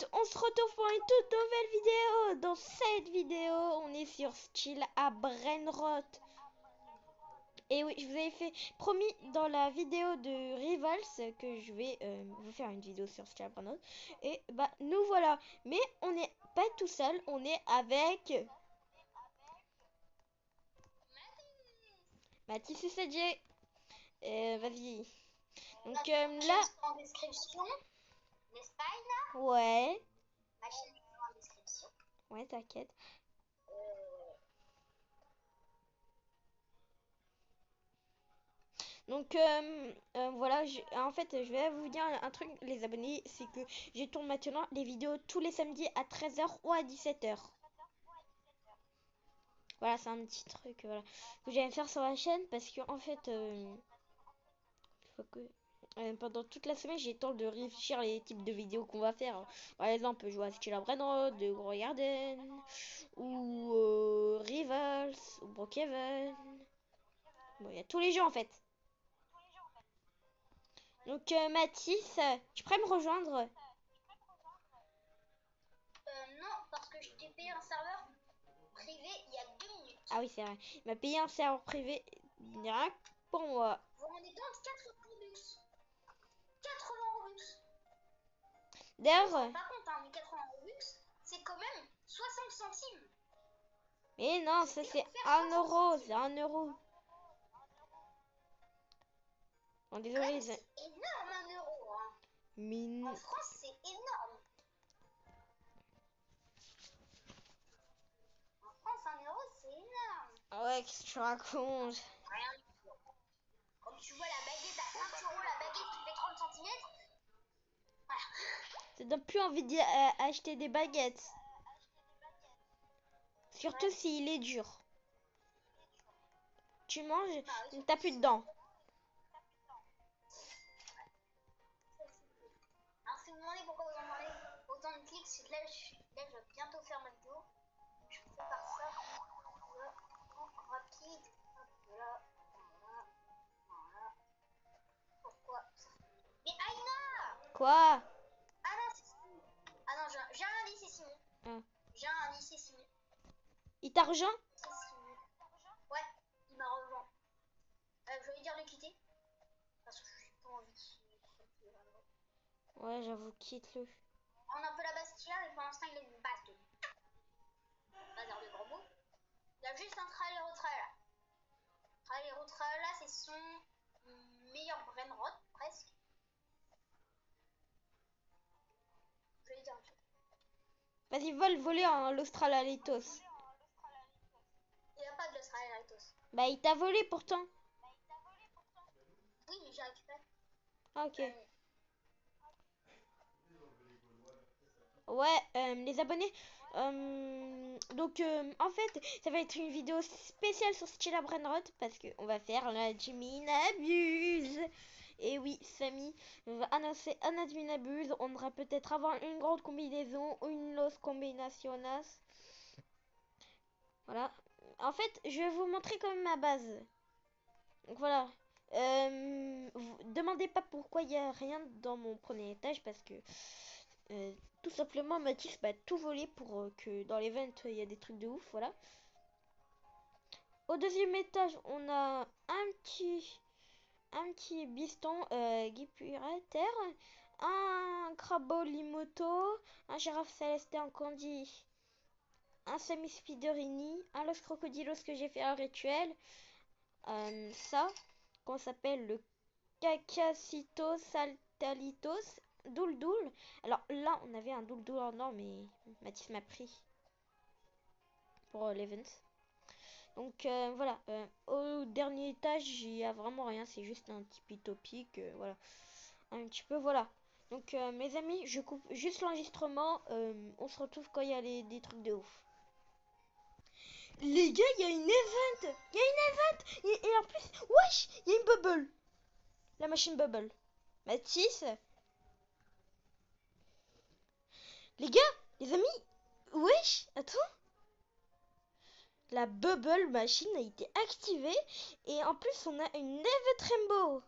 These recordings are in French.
potes, on se retrouve pour une toute nouvelle vidéo. Dans cette vidéo, on est sur Style à Brainrot. Et oui, je vous avais fait promis dans la vidéo de Rivals que je vais vous faire une vidéo sur Style à Brainrot. Et bah nous voilà. Mais on n'est pas tout seul, on est avec Mathis et Sadie. Vas-y. Donc là, en description, n'est-ce pas, Ina? ouais, Ma chaîne est en description. ouais, t'inquiète. Donc voilà, en fait, je vais vous dire un truc, les abonnés, c'est que je tourne maintenant les vidéos tous les samedis à 13h ou à 17h. Voilà, c'est un petit truc voilà, que j'aime faire sur la chaîne parce que en fait, faut que, pendant toute la semaine, j'ai le temps de réfléchir les types de vidéos qu'on va faire. Par exemple, jouer à Steel Brainrot, de Gros Garden, ou Rivals, ou Brookhaven. Bon, il y a tous les jeux en fait. Donc Mathis, tu pourrais me rejoindre? Non, parce que je t'ai payé un serveur privé il y a 2 minutes. Ah oui, c'est vrai. Il m'a payé un serveur privé rien que pour moi. Vous vous rendez compte, 80 Robux. 80 Robux. Vous D'ailleurs, vous rendez pas compte, hein, mais 80 Robux, c'est quand même 60 centimes. mais non, ça c'est 1 euro, c'est 1 euro. Bon, désolé. C'est énorme, 1 euro. Hein. Mais... En France, c'est énorme. En France, 1 euro, c'est énorme. Ah ouais, qu'est-ce que tu racontes? Rien du tout. Quand tu vois la baguette à 5 euros, la baguette qui fait 30 centimètres, voilà. Ça donne plus envie d'acheter des baguettes. Surtout Ouais. s'il est dur. Tu manges, Ah oui, t'as plus de dents. alors, si vous me demandez pourquoi vous en parlez autant de clics, c'est que là, je vais bientôt faire ma vidéo. Je prépare ça. Voilà, en rapide. Hop là. Voilà. Voilà. Pourquoi ça... Mais Aïna! Quoi? Ah non, c'est Simon. Ah non, j'ai un indice, c'est Simon. Ah. J'ai un indice, c'est Simon. Il t'a rejoint? C'est Simon. Ouais, il m'a rejoint. Je vais lui dire de quitter. Parce que je n'ai pas envie de... Ouais, j'avoue, quitte-le. On a un peu la Bastia, mais pour l'instant, il a une base de... bazar de gros mots. Il y a juste un trail et retrait là. Trail et retrait là, c'est son meilleur brainrot, presque. Je vais lui dire un truc. Vas-y, voler en l'Australalitos. Il n'y a pas de l'Australianitos. Bah, il t'a volé pourtant. Oui, mais j'ai récupéré. Ah, ok. Ouais, les abonnés. Donc, en fait, ça va être une vidéo spéciale sur Stella Brainrot parce qu'on va faire la admin abuse. Et oui, Samy va annoncer un admin abuse. On devra peut-être avoir une grande combinaison ou une Los Combinaciones. Voilà. En fait, je vais vous montrer quand même ma base. Donc voilà. Vous demandez pas pourquoi il n'y a rien dans mon premier étage parce que tout simplement Mathis m'a tout volé pour que dans l'event il y a des trucs de ouf, voilà. Au deuxième étage, on a un petit biston guipurateur, un crabo limoto, un girafe céleste en candy, un semi spiderini, un los crocodilos que j'ai fait un rituel, ça qu'on s'appelle le Cacacito saltalitos Douldoul. Alors là, on avait un Douldoul en or, mais Mathis m'a pris pour l'event. Donc voilà, au dernier étage, il n'y a vraiment rien, c'est juste un petit topic, voilà. Un petit peu, voilà. Donc mes amis, je coupe juste l'enregistrement, on se retrouve quand il y a des trucs de ouf. Les gars, il y a une event! Il y a une event! Et en plus, wesh, il y a une bubble! La machine bubble. Mathis? Les gars, les amis, wesh, attends. La bubble machine a été activée et en plus on a une Neve Trembo.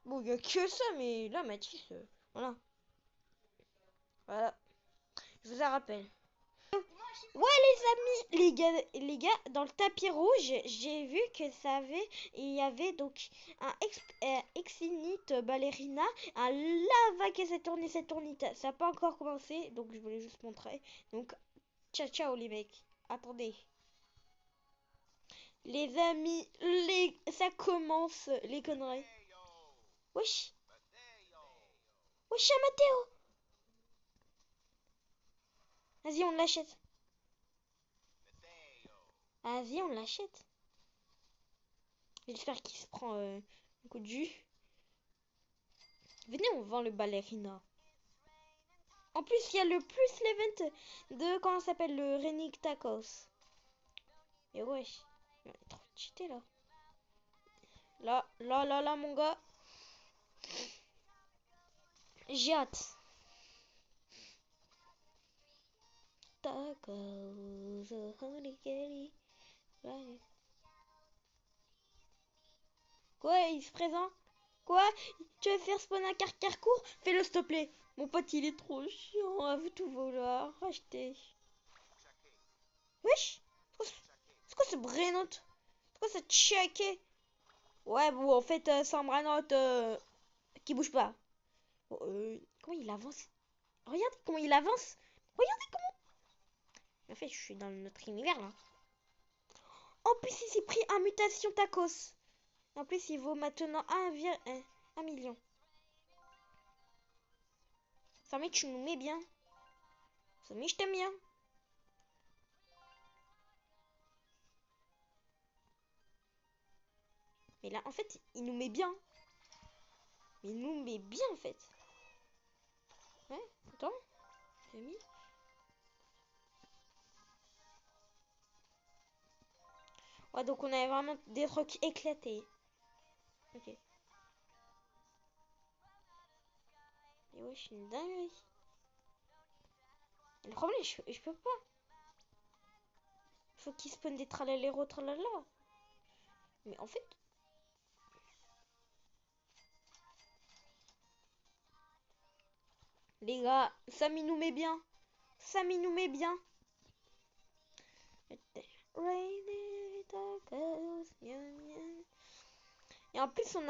Bon, il n'y a que ça, mais là, Mathis, voilà. Voilà, je vous en rappelle. Moi, je- Ouais les amis, les gars, dans le tapis rouge, j'ai vu que il y avait donc un Exinite ballerina, un lava qui s'est tourné, ça n'a pas encore commencé, donc je voulais juste montrer. Donc, ciao ciao les mecs, attendez. Les amis, ça commence les conneries. Wesh, wesh Mathéo, vas-y on l'achète. Vas-y on l'achète. J'espère qu'il se prend un coup de jus. Venez, on vend le ballerina. En plus, il y a le plus l'event de, comment ça s'appelle, le Renick Tacos. Et wesh, il est trop cheaté là. Là, mon gars. J'ai hâte. Tacos, honey kelly. Quoi, il se présente? Quoi? Tu veux faire spawn un carcourt? Fais-le s'il te plaît. Mon pote, il est trop chiant à tout vouloir acheter. Wesh, c'est quoi ce brainot? C'est quoi ce checké? Ouais, bon, en fait, c'est un brainot qui bouge pas. Bon, comment il avance? Regardez comment il avance. Regardez comment. En fait, je suis dans notre univers là. En plus, il s'est pris un mutation tacos. En plus, il vaut maintenant 1 million. Samy, tu nous mets bien. Samy, je t'aime bien. Mais là, en fait, il nous met bien. Il nous met bien, en fait. Ouais, attends. J'ai mis. Ouais, donc on avait vraiment des trucs éclatés. Ok. Et ouais, je suis une dinguerie. Le problème, je peux pas. Faut qu'il spawn des tralaléro tralala. Mais en fait... Les gars, Samy nous met bien. Samy nous met bien. Et en plus, on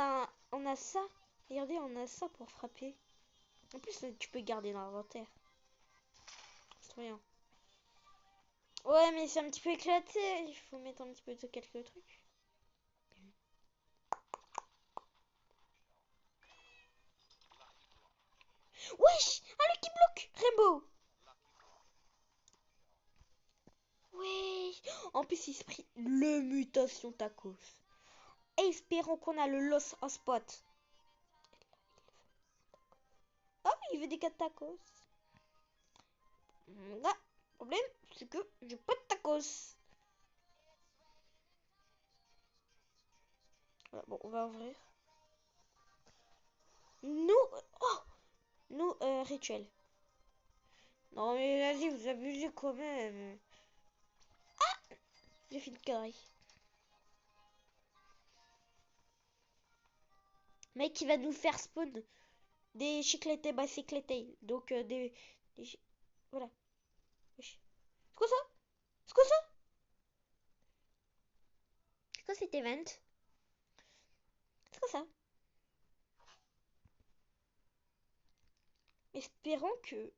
a ça. Regardez, on a ça pour frapper. En plus, tu peux garder dans l'inventaire. C'est trop bien. Ouais, mais c'est un petit peu éclaté. Il faut mettre un petit peu de quelques trucs. Wesh! Ah, le qui bloque! Rainbow! Wesh! En plus, il se prit le mutation tacos. Espérons qu'on a le loss en spot. Ah, il veut des 4 tacos. Là, le problème, c'est que j'ai pas de tacos. Voilà, bon, on va ouvrir. Nous, rituel. Non, mais vas-y, vous abusez quand même. J'ai fait une connerie. Mec, il va nous faire spawn des chicletés bicycletés. Donc, voilà. C'est quoi ça? C'est quoi ça? C'est quoi cet event? C'est quoi ça? Espérons que...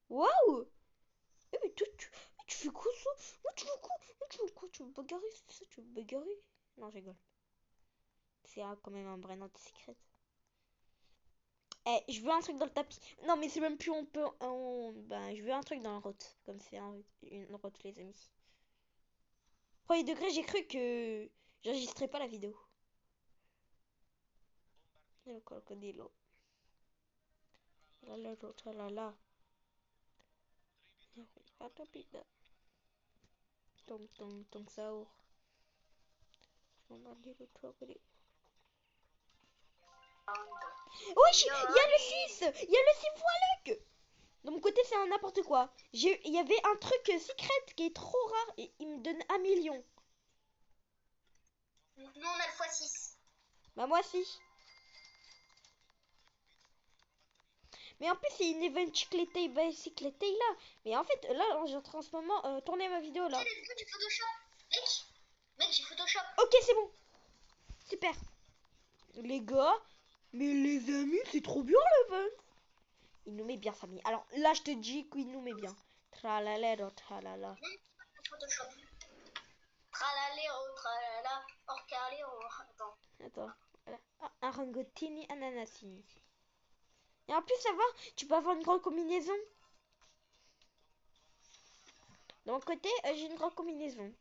Waouh! Mais tu fais quoi ça? Tu fais quoi? Tu veux me bagarrer? C'est ça? Tu veux me bagarrer? Non, je rigole. C'est quand même un brain anti-secret. Eh, je veux un truc dans le tapis. Non, mais c'est même plus on peut... Ben, je veux un truc dans la route. Comme c'est une route, les amis. Premier degré, j'ai cru que j'enregistrais pas la vidéo. Le crocodilo. Là, là. Tong Saour. Wesh, il y a le 6. Il y a le 6 fois. De mon côté, c'est un n'importe quoi. Il y avait un truc secret qui est trop rare et il me donne 1 million. Nous, on a le x6. Bah moi aussi. Mais en plus c'est une event Chiclete Bicyclete là. Mais en fait là j'ai en ce moment tourné ma vidéo là. Tu sais, let's go du Photoshop. Mec, j'ai Photoshop. Ok c'est bon. Super. Les gars, mais les amis c'est trop bien l'event. Il nous met bien Samy. Alors là je te dis qu'il nous met bien. Tralalero tralala. Photoshop. Tralalero tralala. Orcalero. Attends. Attends. Voilà. Ah, arangotini ananasini. Et en plus ça va, tu peux avoir une grande combinaison. De mon côté, j'ai une grande combinaison.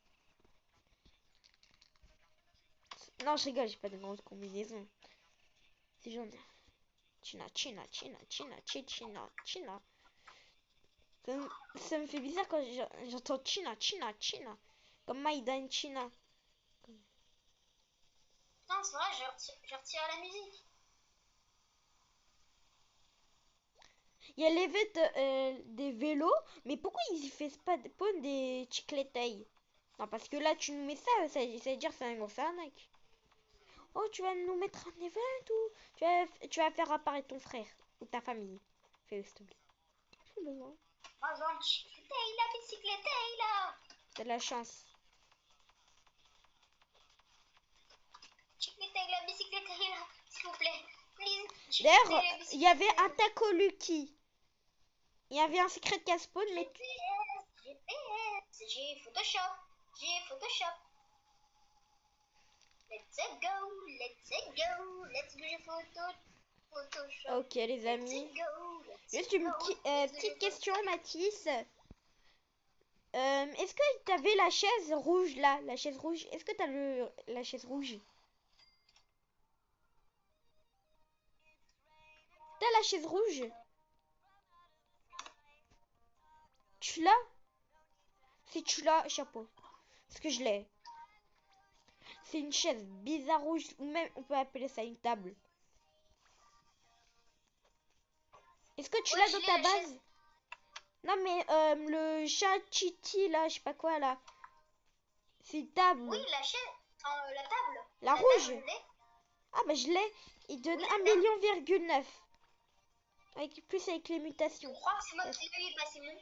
Non, je rigole, j'ai pas de grande combinaison. C'est genre... China. Ça me fait bizarre quand j'entends China. Comme Maïda in China. Putain, c'est vrai, j'ai retiré la musique. Il y a l'évêque des vélos, mais pourquoi ils y font pas des chiclettes? Non, parce que là, tu nous mets ça veut dire que c'est un gros arnaque. Oh, tu vas nous mettre un event ou tu vas faire apparaître ton frère ou ta famille. Fais-le, s'il te plaît. J'ai besoin. Moi, je veux un Chiclete, la bicyclette, là. T'as de la chance. Chiclete, la bicyclette, là. S'il vous plaît. Please. D'ailleurs, il y avait un Taco Lucky. Il y avait un secret qui a spawn, mais... GPS. J'ai Photoshop. Let's go. Let's go, Photoshop. Ok, les amis. Let's Juste une go. petite question, Mathis. Est-ce que tu avais la chaise rouge, là? La chaise rouge. Est-ce que tu as la chaise rouge? T'as la chaise rouge? Tu l'as? Si tu l'as, chapeau. Parce que je l'ai. C'est une chaise bizarre rouge, ou même on peut appeler ça une table. Est-ce que tu l'as dans ta base? Non mais le chachiti là, je sais pas quoi là. C'est une table. Oui, la chaise. Enfin, la table. La rouge. Table, Ah bah je l'ai. Il donne Oui, 1,9 million. Plus avec les mutations. Je crois que c'est moi qui l'ai eu, pas Simon.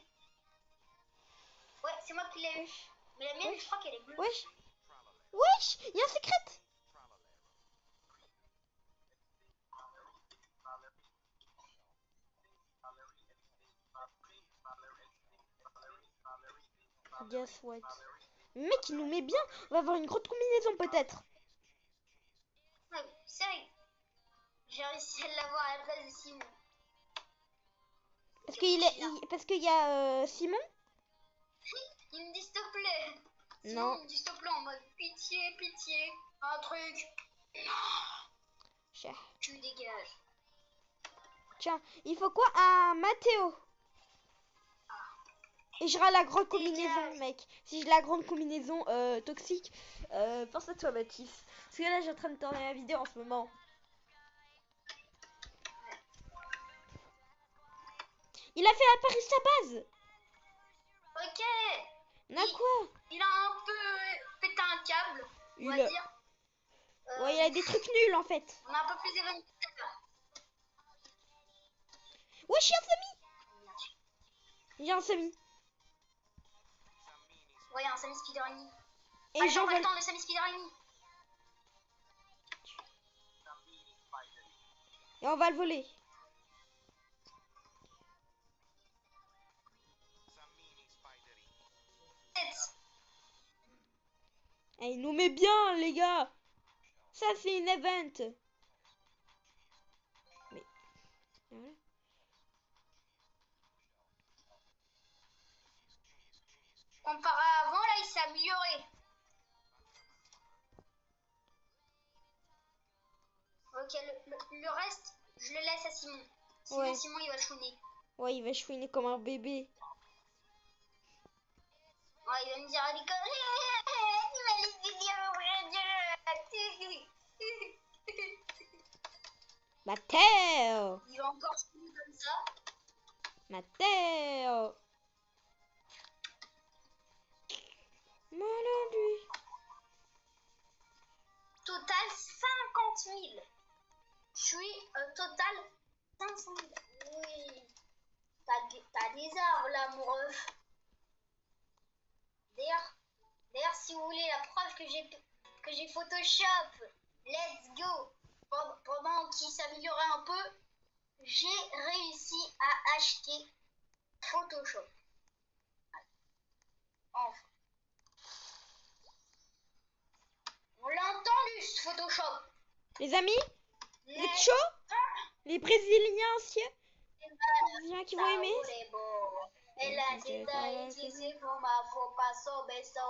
Ouais, c'est moi qui l'ai eu. Wesh. Mais la mienne, je crois qu'elle est bleue. Wesh. Wesh. Il y a un secret. Guess what? Le mec il nous met bien. On va avoir une grosse combinaison peut-être. Ouais, sérieux. J'ai réussi à l'avoir à la place de Simon. Parce qu'il y a Simon. Il me dit s'il te plaît. Simon, Non. il me dit s'il te plaît en mode pitié. Un truc. Cher. Tu dégages. Tiens, il faut quoi? Un Mathéo. Et j'aurai la grande combinaison, mec. Si j'ai la grande combinaison toxique, pense à toi, Mathis. Parce que là, j'ai en train de tourner la vidéo en ce moment. Il a fait apparaître sa base. Ok. Quoi? Il a un peu pété un câble, on va dire. Ouais, il a des trucs nuls en fait. On a un peu plus événement. Wesh, il y a un Samy. Il y a un Samy. Ouais, il y a un Samy Spiderini. Et j'en pas le temps de Samy Spiderini. Et on va le voler. Et il nous met bien, les gars. Ça, c'est une event. Mais... Voilà. Comparé à avant, là, il s'est amélioré. Ok, le reste, je le laisse à Simon. Ouais. Simon, il va chouiner. Ouais, il va chouiner comme un bébé. Ouais, il va me dire à l'école, tu m'as laissé dire au vrai Dieu. Matteo. Il va encore chouiner comme ça. Matteo. Malin lui. Total, 50 000. Je suis total 500 000. Oui. T'as des arbres là, mon ref. D'ailleurs, si vous voulez la preuve que j'ai Photoshop, let's go. Pendant qu'il s'améliorait un peu, j'ai réussi à acheter Photoshop. Enfin. On l'a entendu, ce Photoshop. Les amis, vous êtes chaud? Les Brésiliens aussi qui vont aimer? Elle a été utilisée pour ma faux pas sobeso.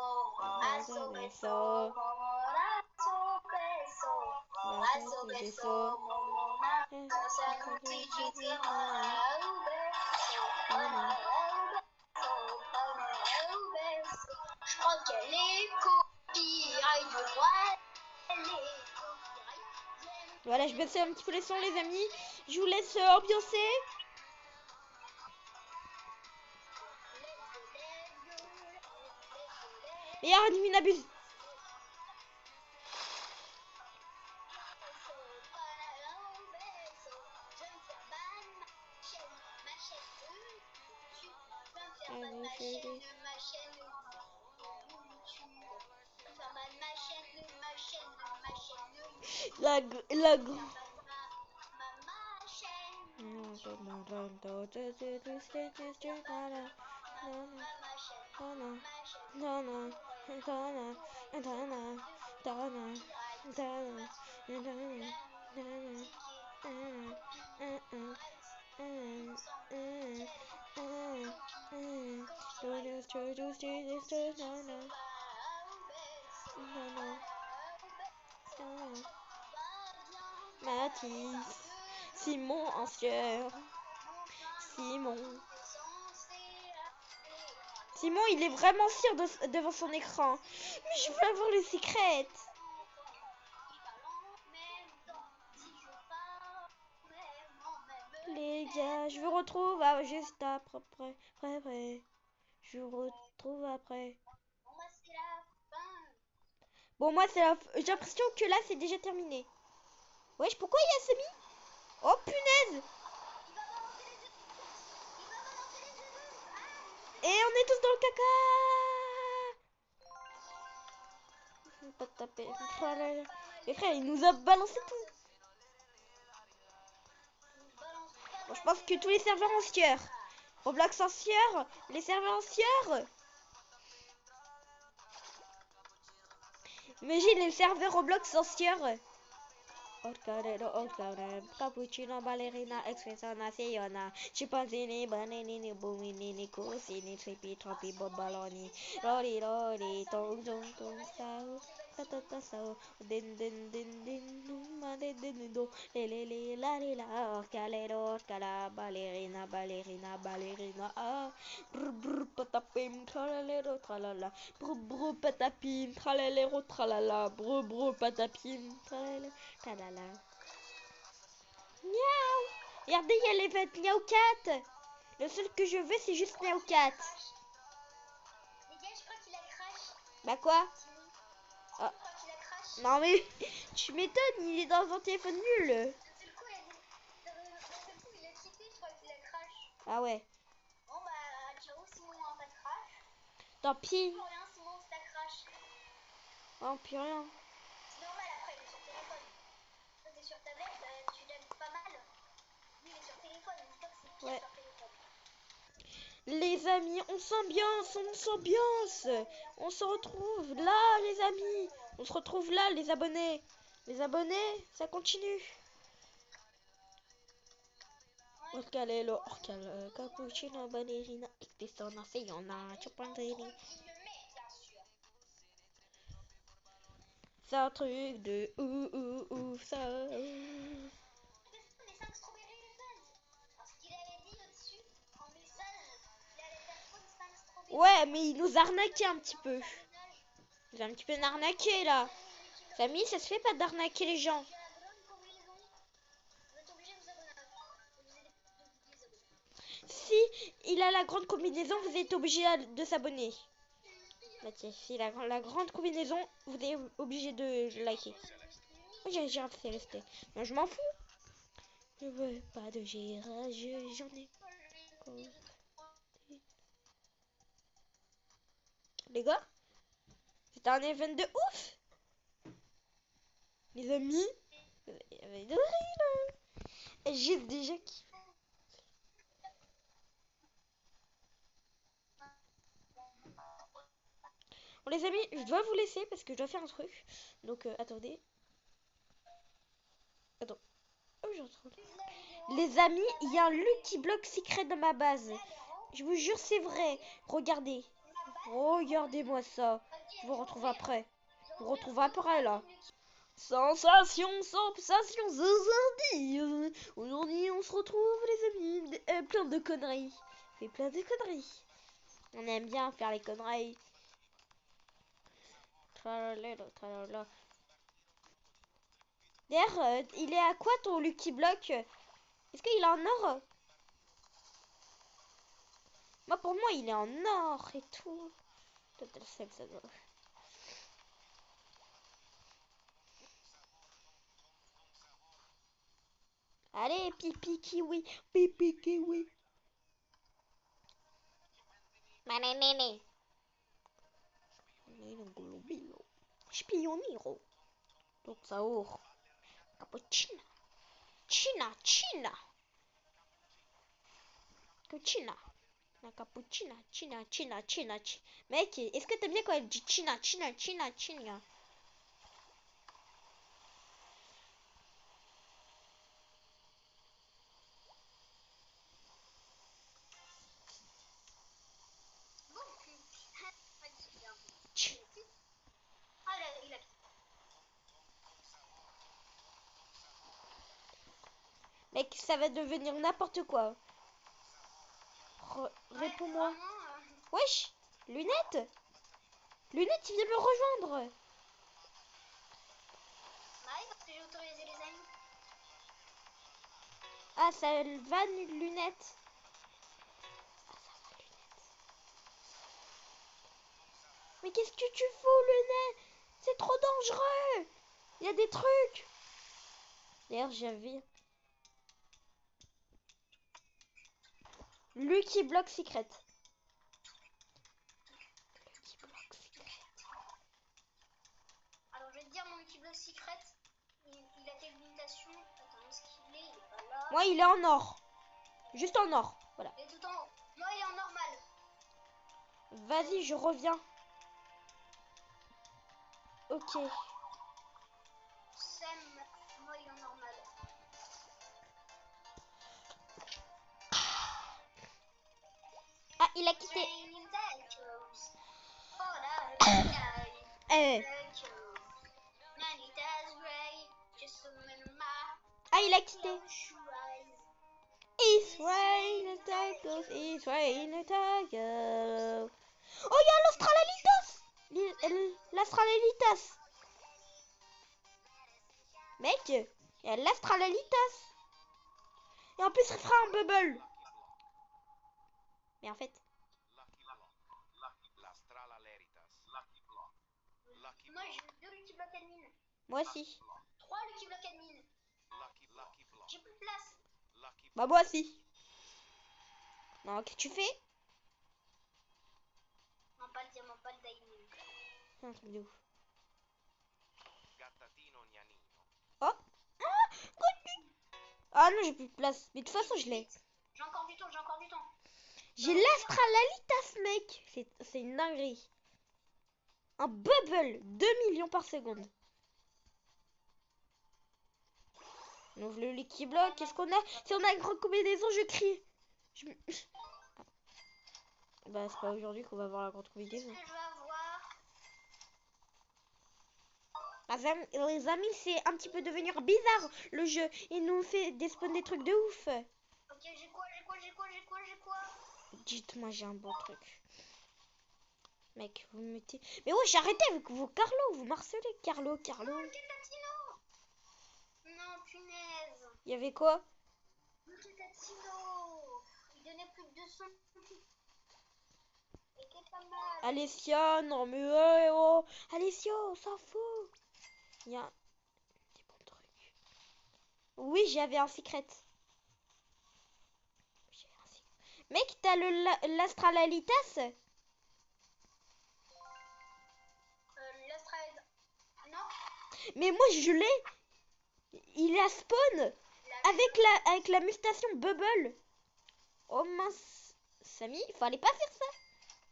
Je crois qu'elle est copyright de droit. Voilà, je baisse un petit peu les sons, les amis. Je vous laisse ambiancer. Et arrête, il m'abuse. La Mathis, Simon en sueur. Simon, il est vraiment fier devant son écran. Mais je veux avoir les secrets. Les gars, je vous retrouve juste après. Je vous retrouve après. Bon, moi, c'est la... J'ai l'impression que là, c'est déjà terminé. Wesh, pourquoi il y a Semi? Oh, punaise! Et on est tous dans le caca! Pas de taper. Mais frère, il nous a balancé tout. Bon, je pense que tous les serveurs en sueur. Roblox en sueur. Les serveurs en sueur. Imagine les serveurs Roblox en sueur. Cappuccino, ballerina, expressa, naziona, chimpanzini, bananini, boomini, cosini, tripi, tropi, bobaloni, lori, tong, sao, sao, din, ma, do, le, la, orcala, ballerina, ah, patapim, tralala, patapim, tralala, patapim, tralala. Miaou. Regardez, il y a les vêtements Miaou 4. Le seul que je veux, c'est juste Miaou 4. Les gars, je crois qu'il a crash. Bah quoi? Je crois qu'il a crash. Non mais, tu m'étonnes, il est dans un téléphone nul. D'un seul coup, il a cheaté, je crois qu'il a crash. Ah ouais. Bon bah, ciao Simon, t'as crash. Tant pis. Pour rien, Simon, t'as crash. Oh, plus rien. C'est normal, après, il est sur téléphone. Toi, t'es sur tablette, tu l'aimes pas mal. Lui, il est sur téléphone, dis-toi que c'est pire sur téléphone. Les amis, on s'ambiance. On se retrouve là, les amis. On se retrouve là, les abonnés. Les abonnés, ça continue. Orcalelo, cappuccino, ballerina, expressona, seyona, chimpanzini. C'est un truc de ouf, ça. Ouais, mais il nous a arnaqué un petit peu. Il a un petit peu arnaqué là. Famille, ça se fait pas d'arnaquer les gens. Si il a la grande combinaison, vous êtes obligé de s'abonner. Bah tiens, si la grande combinaison, vous êtes obligé de liker. J'ai un girafe céleste. Non, je m'en fous. Je veux pas de girafe, j'en ai. Les gars, c'est un event de ouf. Les amis, il y avait de rire. Et j'ai déjà qui. Bon les amis, je dois vous laisser parce que je dois faire un truc. Donc attendez. Attends. Oh, je retrouve. Les amis, il y a un Lucky Block secret dans ma base. Je vous jure, c'est vrai. Regardez. Regardez-moi ça. Je vous retrouve après. Je vous retrouve après là. Sensation, sensation, zazindi. Aujourd'hui, on se retrouve, les amis. Plein de conneries. On fait plein de conneries. On aime bien faire les conneries. Tralala, tralala. D'ailleurs, il est à quoi ton Lucky Block? Est-ce qu'il est en or? Moi, pour moi, il est en or et tout. Total seul, ça doit. Allez, pipi kiwi, pipi kiwi. Manénéné. Spioniro. Donc ça ouvre. Cappuccino. China, China. China. La cappuccina, China, China, China, China. Mec, est-ce que t'aimes bien quand elle dit China, China, China, China? Mec, ça va devenir n'importe quoi. Réponds-moi. Wesh, Lunette? Lunette, il vient me rejoindre. Parce que j'ai autorisé les amis. Ah, ça va, Lunette. Mais qu'est-ce que tu fous, Lunette? C'est trop dangereux. Il y a des trucs. D'ailleurs, j'avais... Lucky Block Secret. Lucky Block Secret. Alors, je vais te dire mon Lucky Block Secret. Il a quelle limitation? Attends, où est-ce qu'il est? Il est pas là. Moi, il est en or. Juste en or. Voilà. Il est tout en haut. Moi, il est en normal. Vas-y, je reviens. Ok. Sam, moi, il est en normal. Ah, il a quitté. Ah, il a quitté. Israel tacos, Israel tacos. Oh, il y a l'Australalitas. L'Australalitas. Mec, il y a l'Australalitas. Et en plus, il fera un bubble. Mais en fait... Moi, j'ai 2 Lucky Block admin. Moi aussi. 3 Lucky Block admin. J'ai plus de place. Bah moi aussi. Non, qu'est-ce que tu fais? Non, pas le diamant, pas le diamond. C'est un truc de ouf. Oh. Ah non, j'ai plus de place. Mais de toute façon, je l'ai. J'ai encore du temps, j'ai encore du temps. J'ai l'Astralalitas, mec. C'est une dinguerie. Un bubble. 2 millions par seconde. On ouvre le Lucky Block. Qu'est-ce qu'on a? Si on a une grande combinaison, je crie. Bah, c'est pas aujourd'hui qu'on va voir la grande combinaison. Qu'est-ce que je vais avoir? Les amis, c'est un petit peu devenir bizarre le jeu. Il nous fait despawn des trucs de ouf. Ok, j'ai quoi? Dites-moi, j'ai un bon truc. Mec, vous me mettez... Mais wesh, arrêtez avec vos Carlo. Vous marcelez, Carlo. Non, le Catatino! Non, punaise. Il y avait quoi? Le Catatino! Il donnait plus de 200. Il était pas mal. Alessia, non mais oh. Alessia, on s'en fout. Il y a... Oui, j'avais un secret. Mec, t'as l'astralalitas? L'Australie. Non. Mais moi, je l'ai. Il a spawn avec la mutation Bubble. Oh mince. Samy, il fallait pas faire ça.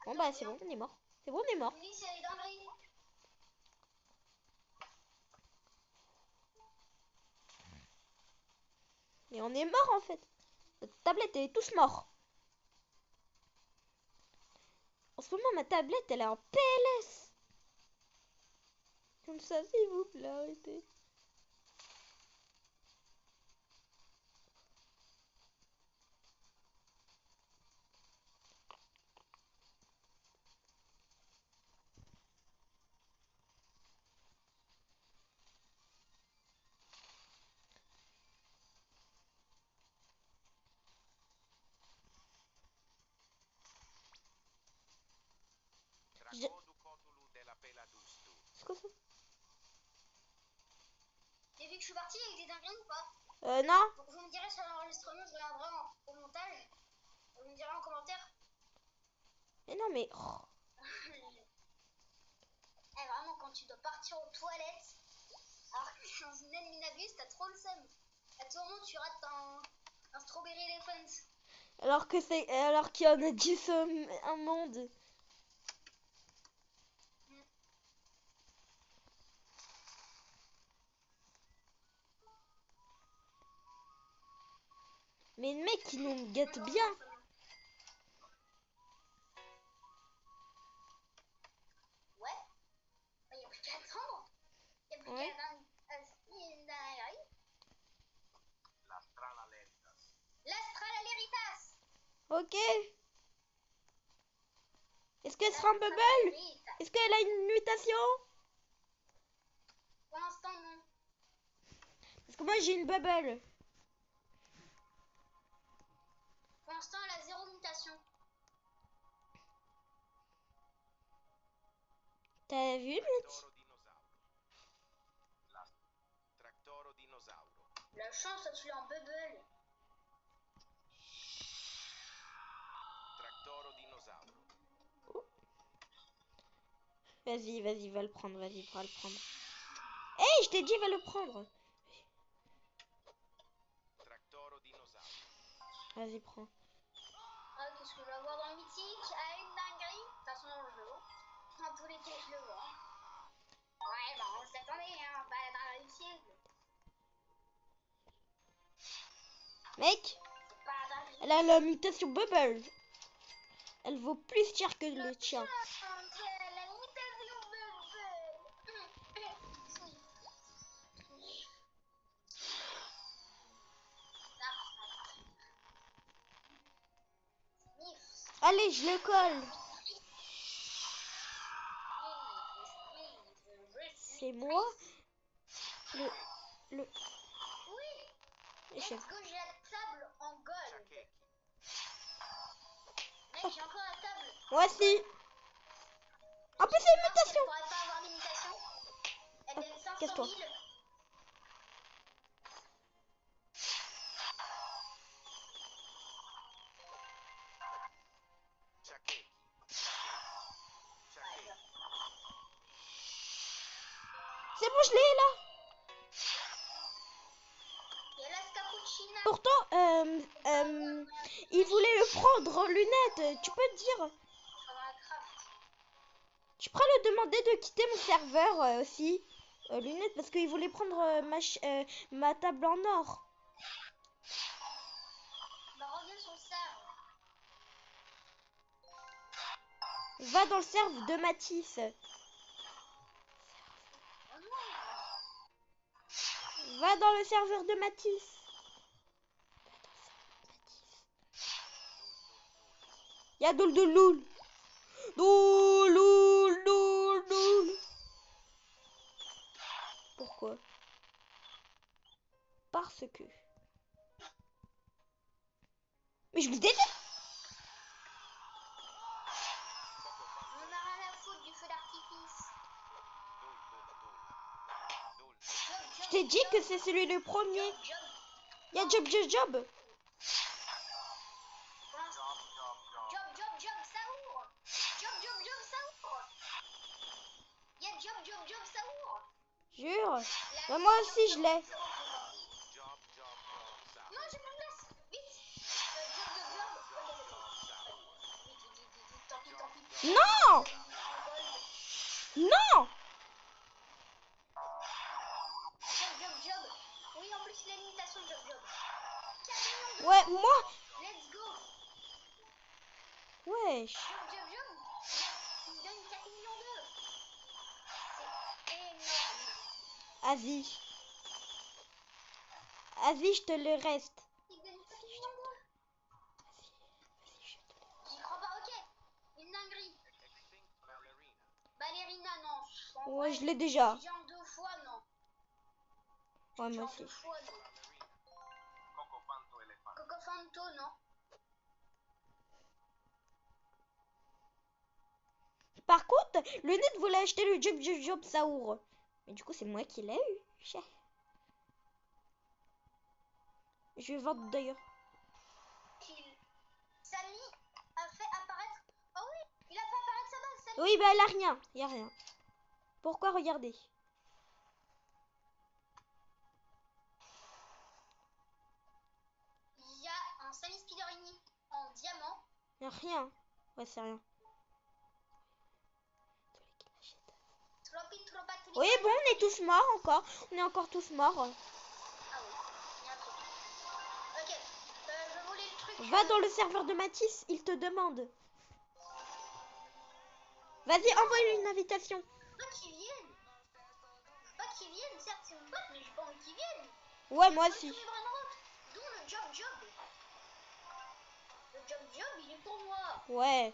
Bon bah c'est bon, on est mort. C'est bon, on est mort. Oui, c'est les dingueries. Mais on est mort en fait. Notre tablette, elle est tous morts. En ce moment, ma tablette, elle est en PLS. Comme ça, s'il vous plaît, arrêtez. C'est quoi ça? J'ai vu que je suis partie avec des dingueries ou pas? Non. Vous me direz sur l'enregistrement, je regarderai au montage. Vous me direz en commentaire. Mais non, mais... oh. Eh, vraiment, quand tu dois partir aux toilettes, alors que dans une Animinagus, t'as trop le seum. À tout moment, tu rates un Strawberry Elephant. Alors qu'il y en a 10 un monde. Mais le mec, il nous gâte bien. Ouais. Il n'y a plus qu'à attendre. Il n'y a plus Ouais. qu'à attendre. L'Astralaritas. Ok. Est-ce qu'elle sera un bubble? Est-ce qu'elle a une mutation? Pour l'instant, non. Parce que moi, j'ai une bubble. Pour l'instant, elle a 0 mutation. T'as vu, Mitch? La chance, tu l'as en bubble. Vas-y, vas-y, va le prendre, vas-y, va le prendre. Hey, je t'ai dit, va le prendre. Vas-y, prends. Ah, qu'est-ce que je vais avoir dans le mythique? Ah, une dinguerie. De toute façon, je le vois. Dans tous les cas, je le vois. Ouais, bah, on s'attendait, hein, pas dans le cible. Mec, C'est pas dans le elle a la mutation bubble. Elle vaut plus cher que le tien. La mutation Allez, je le colle. C'est moi. Le... Oui. Let's go, j'ai la table en gold. Mec, j'ai encore la table. Moi aussi. En plus, c'est une mutation. Elle pourrait pas avoir d'imitation. Elle donne 500 Casse-toi. 000. C'est bon, je l'ai là. Il y a la Scappuccina. Pourtant, il voulait le prendre en lunettes. Tu peux te dire. Tu pourras le demander de quitter mon serveur aussi. Lunettes, parce qu'il voulait prendre ma table en or. Bah, reviens sur le serve. Va dans le serve de Matisse. Oh non. Va dans le serveur de Matisse. Y'a Doul Doul Doul. Doul Doul Doul Doul. Pourquoi? Parce que... Mais je vous déteste. On a rien à foutre du feu d'artifice. Je t'ai dit que c'est celui le premier. Y'a job, job, job. Job, ça ouvre. Job, ça ouvre. Il y a job, ça ouvre. Jure. Bah, moi aussi, je l'ai. Non, j'ai plus de place. Vite. Job. Ok, c'est bon. Vite. Tant pis. Non. Non. Job. Oui, en plus, il a l'imitation job. 4 millions de... Ouais, moi. Let's go. Wesh. Job. Il me donne 4 millions d'eux. C'est énorme. Vas-y. Vas-y, je te le reste. Il me donne 4 millions d'eux. J'y crois pas, ok. Une dinguerie. Ballerina, non. En Ouais, vrai, je l'ai déjà. genre 2 fois, non. Ouais, moi Genre aussi. 2 fois, non. Cocofanto, non. Par contre, le net voulait acheter le job Saour. Mais du coup, c'est moi qui l'ai eu. Chef. Je vais vendre d'ailleurs. Samy a fait apparaître... Oh oui, il a fait apparaître sa base, Samy. Oui, bah elle a rien. Y a rien. Pourquoi regarder? Il y a un Samy Spiderini en diamant. Y a rien. Ouais, c'est rien. Oui, bon, on est tous morts encore. On est encore tous morts. Ah oui, il y a un truc. Ok, je voulais le truc. Va dans le serveur de Matisse, il te demande. Vas-y, envoie-lui une invitation. Pas qu'ils viennent. Pas qu'ils viennent, certes c'est mon pote, mais j'ai pas envie qu'ils viennent. Ouais, moi aussi. D'où le job. Le job, il est pour moi. Ouais.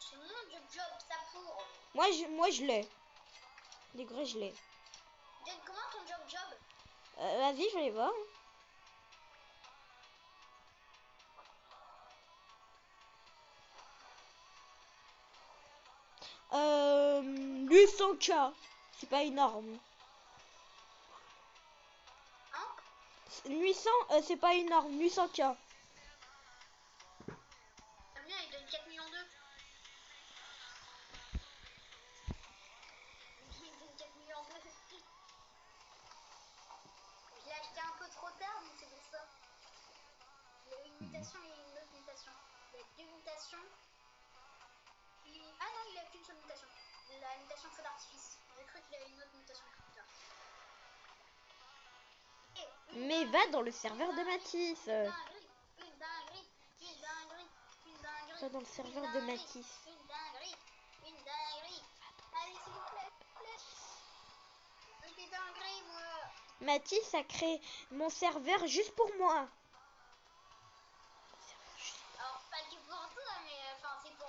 C'est mon job, ça pour. Moi, je l'ai. Des gros, je l'ai. Jen, comment ton job? Vas-y, je vais aller voir. 800K. C'est pas énorme. Hein? 800, c'est pas énorme. 800K. Le mien, il donne 4 millions d'eux. Il donne 4 millions d'eux. Je l'ai acheté un peu trop tard, mais c'est pour ça. Il y a une mutation et une autre mutation. Il y a 2 mutations. Ah non, il a qu'une seule mutation. La mutation feu d'artifice. J'ai cru qu'il avait une autre mutation plus tard. Mais va dans le serveur de Matisse. Une dinguerie. Va dans le serveur de Matisse. Une dinguerie. Allez, s'il vous plaît. Des dingueries, moi. Matisse a créé mon serveur juste pour moi. Alors, pas que pour toi, mais enfin, c'est pour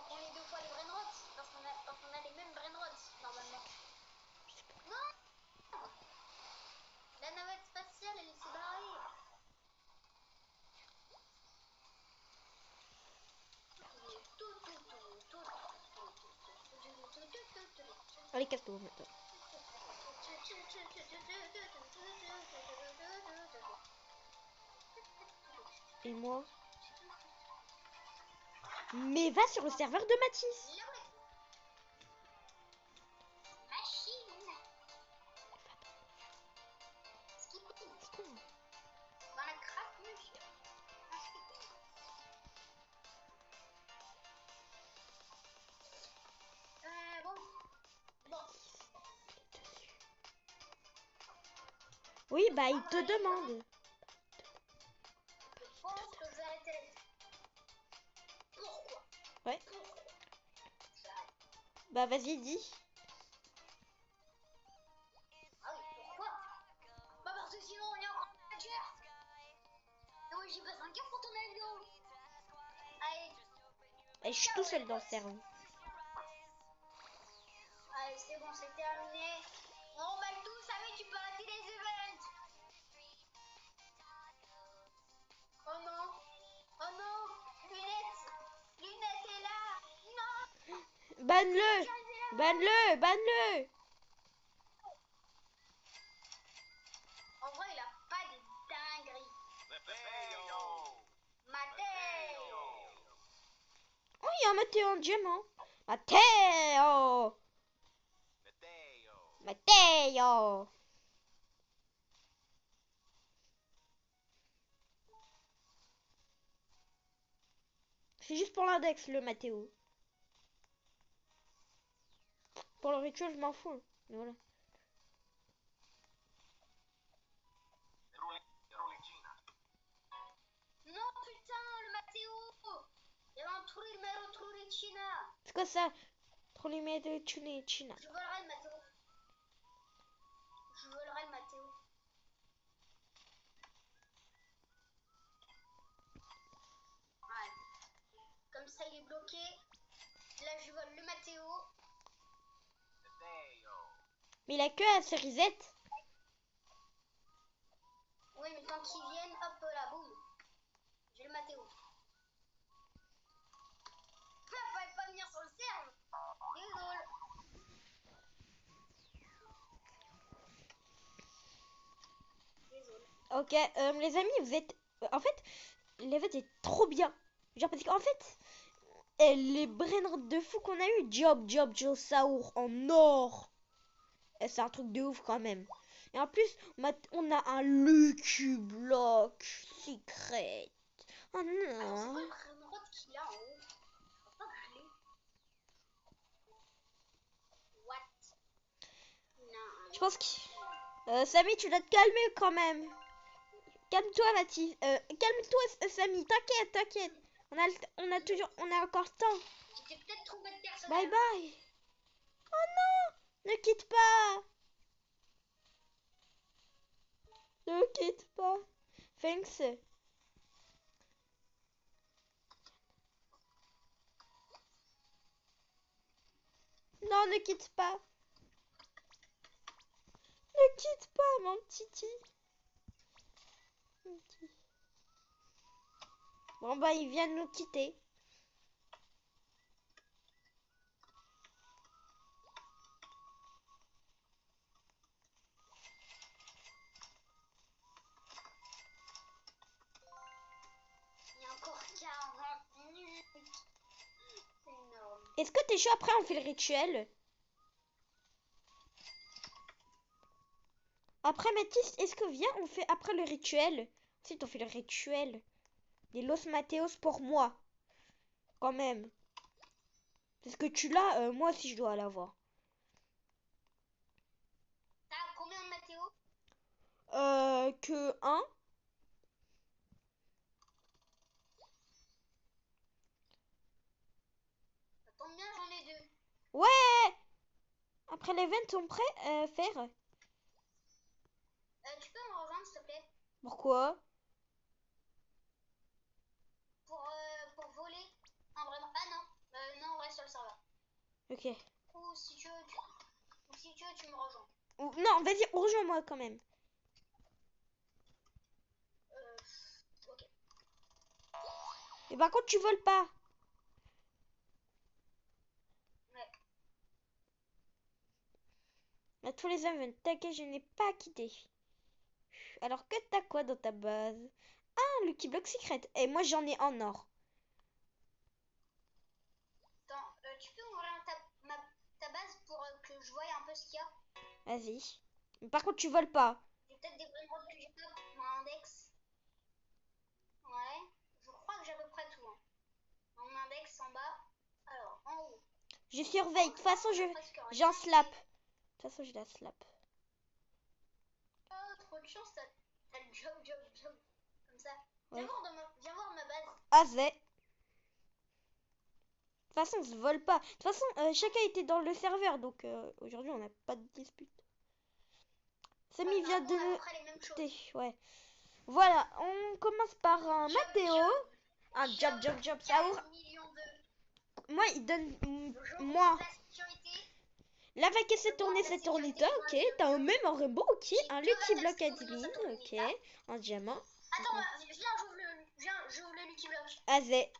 qu'on ait 2 fois les brainrots. Parce qu'on a les mêmes brainrots, normalement. Non! La navette spatiale, elle s'est barrée. Allez, casse-toi maintenant. Et moi? Mais va sur le serveur de Matisse. Machine. Skipping. Dans la craque, monsieur. Un skipping. Bon. Oui, bah il te demande. Je pense que je vais arrêter la vidéo. Pourquoi? Ouais. Pourquoi? Bah vas-y, dis. Ah oui, pourquoi? Bah parce que sinon on est encore manager. Et oui, j'ai pas 5 heures pour tourner la vidéo. Allez. Et je suis tout seul dans le serveur. Allez, c'est bon, c'est terminé. On remballe tout, Samy, tu peux arrêter les events. Oh non. Oh non. Lunette est là. Non. Banne-le. Banne-le. En vrai, il a pas de dinguerie. un Matteo en diamant. Matteo. Matteo. C'est juste pour l'index, le Matteo. Pour le rituel, je m'en fous. Hein. Mais voilà. Non, putain, le Matteo. Il y avait un numéro Trulicina. C'est quoi ça? Trop les mettre de China. Je volerai le Matteo. Je volerai le Matteo. Ouais. Comme ça, il est bloqué. Là, je vole le Matteo. Mais il a que à série Z. Oui, mais quand ils viennent, hop là, boum. J'ai le Matteo. Ah, fallait pas venir sur le serve. Désolé. Désolé. Ok, les amis, vous êtes... En fait, l'event est trop bien. Genre parce qu'en fait, les brainrots de fou qu'on a eu, Job, Saour en or. C'est un truc de ouf quand même. Et en plus, on a un Lucky Block secret. Oh Attends, c'est quoi non. le brainrot qu'il a en haut? Je crois pas que je l'ai. What? Non. Je pense que... Samy, tu dois te calmer quand même. Calme-toi, Mathis. Calme-toi, Samy. T'inquiète. On a encore le temps. J'ai peut-être trouvé le personnage. Bye bye. Oh non, ne quitte pas. Ne quitte pas. Thanks. Non, ne quitte pas. Ne quitte pas, mon titi. Bon, bah, il vient de nous quitter. Il y a encore 40 minutes. C'est énorme. Est-ce que t'es chaud après on fait le rituel? Après Mathis, est-ce que viens on fait après le rituel? Ensuite on fait le rituel des Los Mateos pour moi. Quand même. Parce que tu l'as, moi aussi je dois l'avoir. T'as combien de Matteo? Que un. Ça tombe bien, j'en ai 2. Ouais. Après l'event, on prêt faire? Tu peux me rejoindre, s'il te plaît? Pourquoi? Pour voler. Non, vraiment. Ah non. Non, on reste sur le serveur. Ok. Ou si tu veux, tu me rejoins. Non, vas-y, rejoins-moi quand même. Ok. Et par contre, tu voles pas. Ouais. À tous les events, t'inquiète, je n'ai pas quitté. Alors que t'as quoi dans ta base? Ah, Lucky Block Secret. Et moi, j'en ai en or. Attends, tu peux ouvrir ta base pour que je voie un peu ce qu'il y a? Vas-y. Mais par contre, tu voles pas. J'ai peut-être des brainrots que j'ai pas pour mon index. Ouais. Je crois que j'ai à peu près tout. Hein. Mon index en bas. Alors, en haut. Je surveille. De toute façon, Presque rien. j'en slap. De toute façon, je la slap. Oh, trop de chance, t'as le job. Comme ça. Ouais. Viens voir ma base. Azé. De toute façon, on se vole pas. De toute façon, chacun était dans le serveur. Donc, aujourd'hui, on n'a pas de dispute. Samy vient de nous quitter. Ouais. Voilà, on commence par un Matteo. Un job, Saour. Moi, il donne... moi. La vague s'est tournée, toi, ok. T'as un même en rainbow, ok. Un Lucky Block admin, ok. Un diamant. Attends, viens, j'ouvre le Lucky Block. Azé.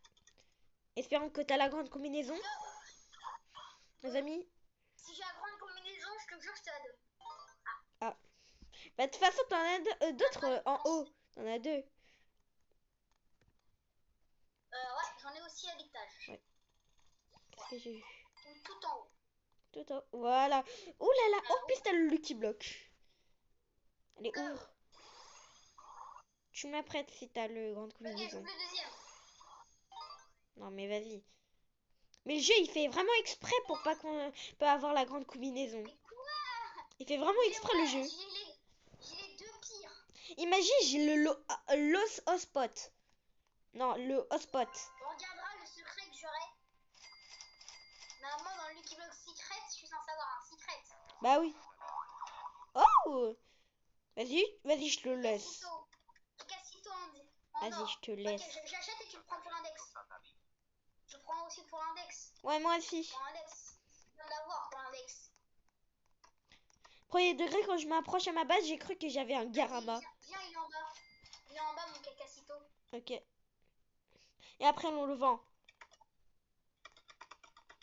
Espérons que t'as la grande combinaison. Les amis. Si j'ai la grande combinaison, je te jure que je te la donne. Ah. Bah, de toute façon, t'en as d'autres en haut. T'en as 2. Ouais, j'en ai aussi à l'étage. Ouais. que j'ai eu. Tout en haut. Tout en... Voilà. Ouh là là. Oh, putain, le Lucky Block. Elle est où? Tu m'apprêtes si t'as le grande Ok, combinaison. le deuxième. Non, mais vas-y. Mais le jeu, il fait vraiment exprès pour pas qu'on peut avoir la grande combinaison. Mais quoi? Il fait vraiment exprès le jeu. J'ai les deux pires. Imagine, j'ai le Los Hotspot. Non, le Hotspot. On regardera le secret que j'aurai. Normalement, dans le Lucky Block Secret, je suis censé avoir un secret. Bah oui. Oh! Vas-y, vas-y, je te le laisse. Cassito en Vas-y, or. je te laisse. Ok, j'achète et tu le prends pour l'index. Je prends aussi pour l'index. Ouais, moi aussi. Pour l'index. Je viens de l'avoir pour l'index. Premier degré, quand je m'approche à ma base, j'ai cru que j'avais un Garama. Viens, il est en bas. Il est en bas, mon Cacacito. Ok. Et après, on le vend.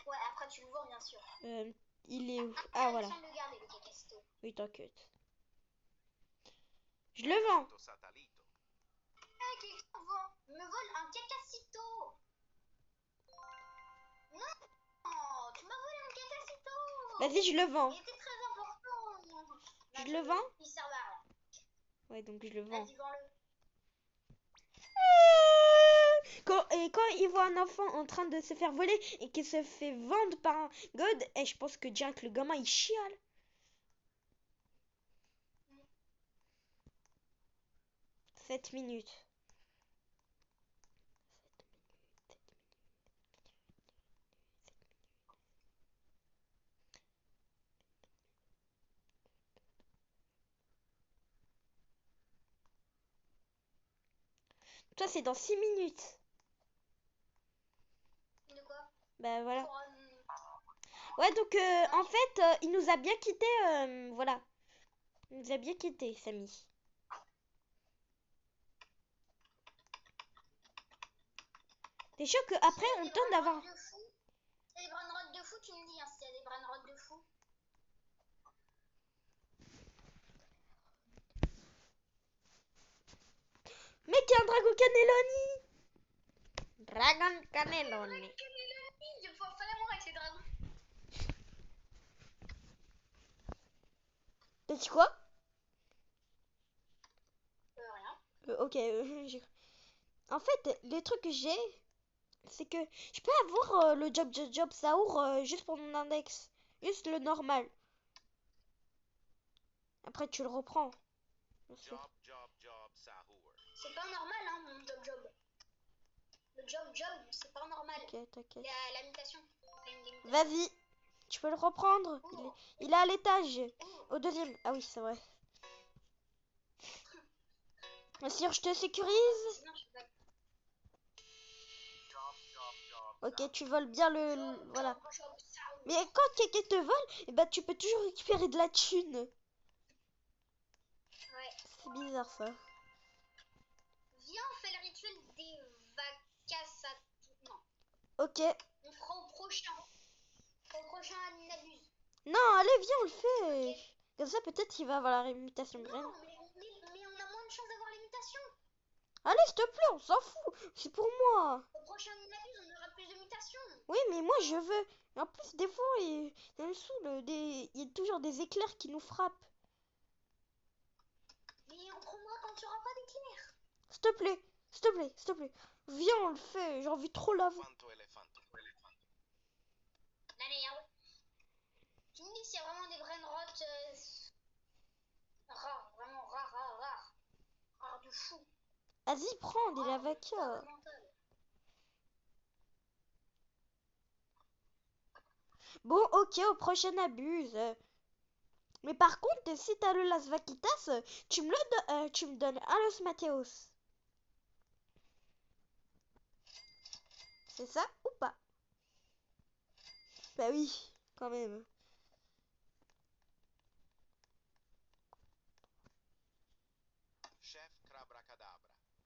Ouais, après tu le vends, bien sûr. Il est où? Ah, voilà. Le garder, le Cacacito. Oui, t'inquiète. Je le vends. Quelqu'un me vole un Cacacito. Non, tu m'as volé un Cacacito. Vas-y, je le vends. Il était très important. Je le vends? Il sert à rien. Ouais, donc je le vends. Vas-y, vends-le. Quand il voit un enfant en train de se faire voler et qu'il se fait vendre par un god, et je pense que direct le gamin il chiale. 7 minutes. Toi, c'est dans 6 minutes. De quoi? Bah voilà. Pour, Ouais, donc en fait, il nous a bien quitté. Voilà. Il nous a bien quitté, Samy. T'es chaud qu'après, on tente d'avoir. T'as des brainrots de fou, tu me dis, hein, s'il y a des brainrots de fou. Mec, il y a un dragon cannelloni. Dragon cannelloni. Il faut faire l'amour avec les dragons. T'as dit quoi? Rien. Ok. En fait, les trucs que j'ai, c'est que je peux avoir le job Saour juste pour mon index. Juste le normal. Après, tu le reprends. C'est pas normal, hein, mon job. Le job, c'est pas normal. Ok, t'inquiète. Il y a la mutation. Vas-y, tu peux le reprendre. Il est à l'étage. Au deuxième. Ah oui, c'est vrai. Si je te sécurise. Ok, tu voles bien voilà. Mais quand quelqu'un te vole, eh ben, tu peux toujours récupérer de la thune. Ouais. C'est bizarre ça. Viens, on fait le rituel des vacassat. Non. Ok. On fera au prochain. Au prochain, Nabuse. Non, allez, viens, on le fait. Okay. Comme ça, peut-être il va avoir la mutation graine. Non, mais on a moins de chances d'avoir les mutations. Allez, s'il te plaît, on s'en fout. C'est pour moi. Au prochain Nabuse, on aura plus de mutations. Oui, mais moi, je veux. En plus, des fois, il y a toujours des éclairs qui nous frappent. Mais on prendra quand tu n'auras pas d'éclairs. S'il te plaît, s'il te plaît, s'il te plaît. Viens, on le fait. J'ai envie trop l'avoir. La merde. Tu me dis s'il y a vraiment des brainrots rares, vraiment rares. Rares de fou. Vas-y, prends des lavacas. Bon, ok, au prochain abuse. Mais par contre, si t'as le Las Vaquitas, tu me donnes un Los Mateos. C'est ça ou pas? Bah oui, quand même.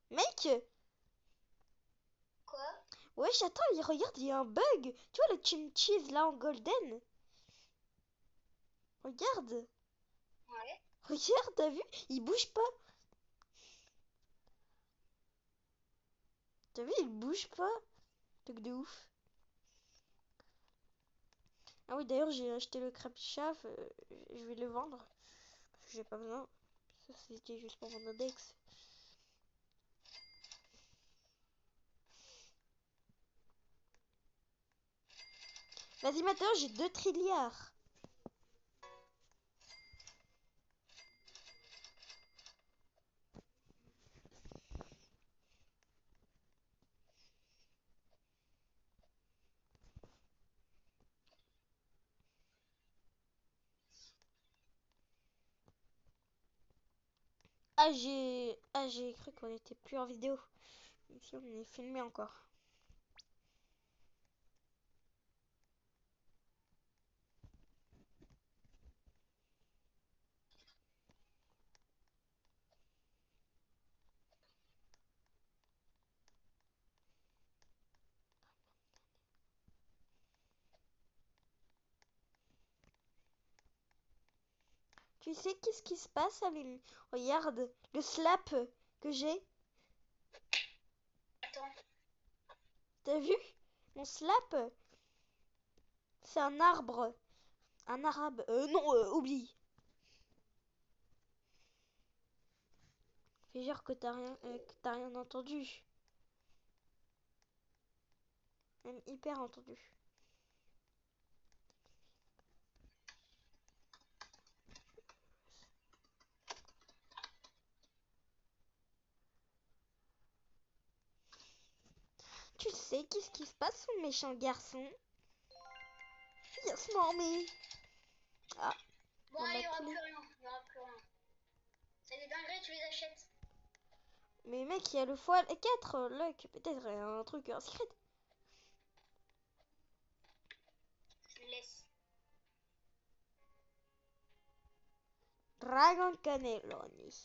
Mec! Quoi? Ouais, j'attends, regarde, il y a un bug. Tu vois le chim cheese là en golden? Regarde. Ouais. Regarde, t'as vu? Il bouge pas. T'as vu, il bouge pas. Truc de ouf. Ah oui, d'ailleurs, j'ai acheté le Crapchaf. Je vais le vendre. Parce que j'ai pas besoin. Ça, c'était juste pour mon index. Vas-y, maintenant, j'ai 2 trilliards. j'ai cru qu'on était plus en vidéo. Ici, on est filmé encore. Tu sais qu'est-ce qui se passe avec... Regarde, le slap que j'ai. Attends. T'as vu? Mon slap, c'est un arbre. Un arabe. Non, oublie. Fais genre que t'as rien entendu. Même hyper entendu. Tu sais qu'est-ce qui se passe, mon méchant garçon? Yes, mommy. Ah, Bon, on il a y aura tous plus les... rien. Il y aura plus rien. C'est des dingueries, tu les achètes. Mais mec, il y a le x4, Luck. Peut-être un truc, un secret. Je laisse. Dragon Cannelloni.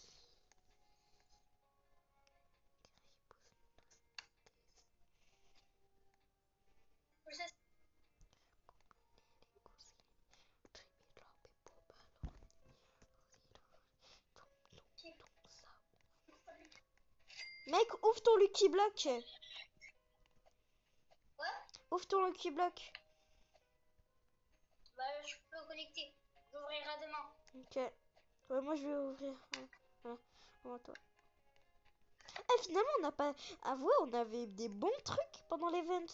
Je sais. Mec, ouvre ton Lucky Block. Ouais. Ouvre ton Lucky Block. Bah, je peux le connecter. J'ouvrirai demain. Ok. Ouais, moi je vais ouvrir. Ouais. Ouais, toi. Eh, finalement, on n'a pas... Avouez, on avait des bons trucs pendant l'event.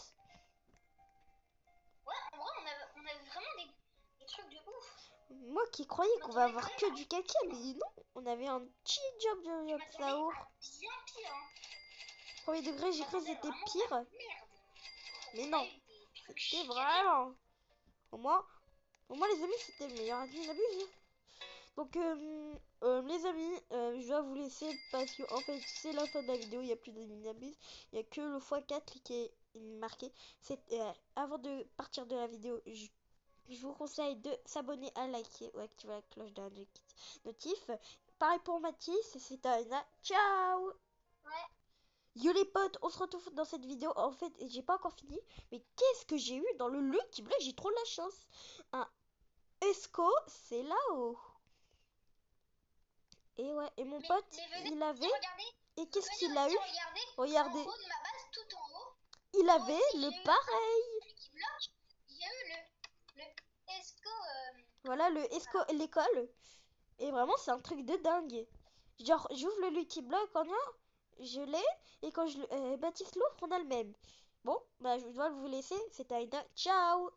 Ouais, en vrai, on avait vraiment des trucs de ouf. Moi qui croyais Je qu'on va m'attendais avoir quand que même du caca, mais non. On avait un petit job Je de m'attendais Saour. à bien pire. Hein. Premier degré, Je j'ai cru que m'attendais c'était vraiment pire. à merde. Mais On a non. eu des trucs C'était chicanés. vraiment... Au moins, les amis, c'était le meilleur admin abuse. Donc, les amis, je dois vous laisser parce que en fait, c'est la fin de la vidéo. Il n'y a plus d'admin abuse. Il n'y a que le x4 qui est marqué. Avant de partir de la vidéo, je vous conseille de s'abonner, à liker ou activer la cloche de notif. Pareil pour Mathis, c'est Aina. Ciao! Ouais. Yo les potes, on se retrouve dans cette vidéo. En fait, j'ai pas encore fini, mais qu'est-ce que j'ai eu dans le Lucky Block? J'ai trop de la chance. Un Esco, c'est là-haut. Et ouais, et mon pote, il avait... Et qu'est-ce qu'il a eu? Regardez. En haut de ma base, tout en haut. Il Moi avait aussi, le j'ai eu pareil. Lucky Block. Il y a eu le Esco. Voilà, le Esco, l'école. Et vraiment, c'est un truc de dingue. Genre, j'ouvre le Lucky Block, on a, je l'ai. Et quand Baptiste l'ouvre, on a le même. Bon, bah je dois vous laisser. C'était Aïda. Ciao!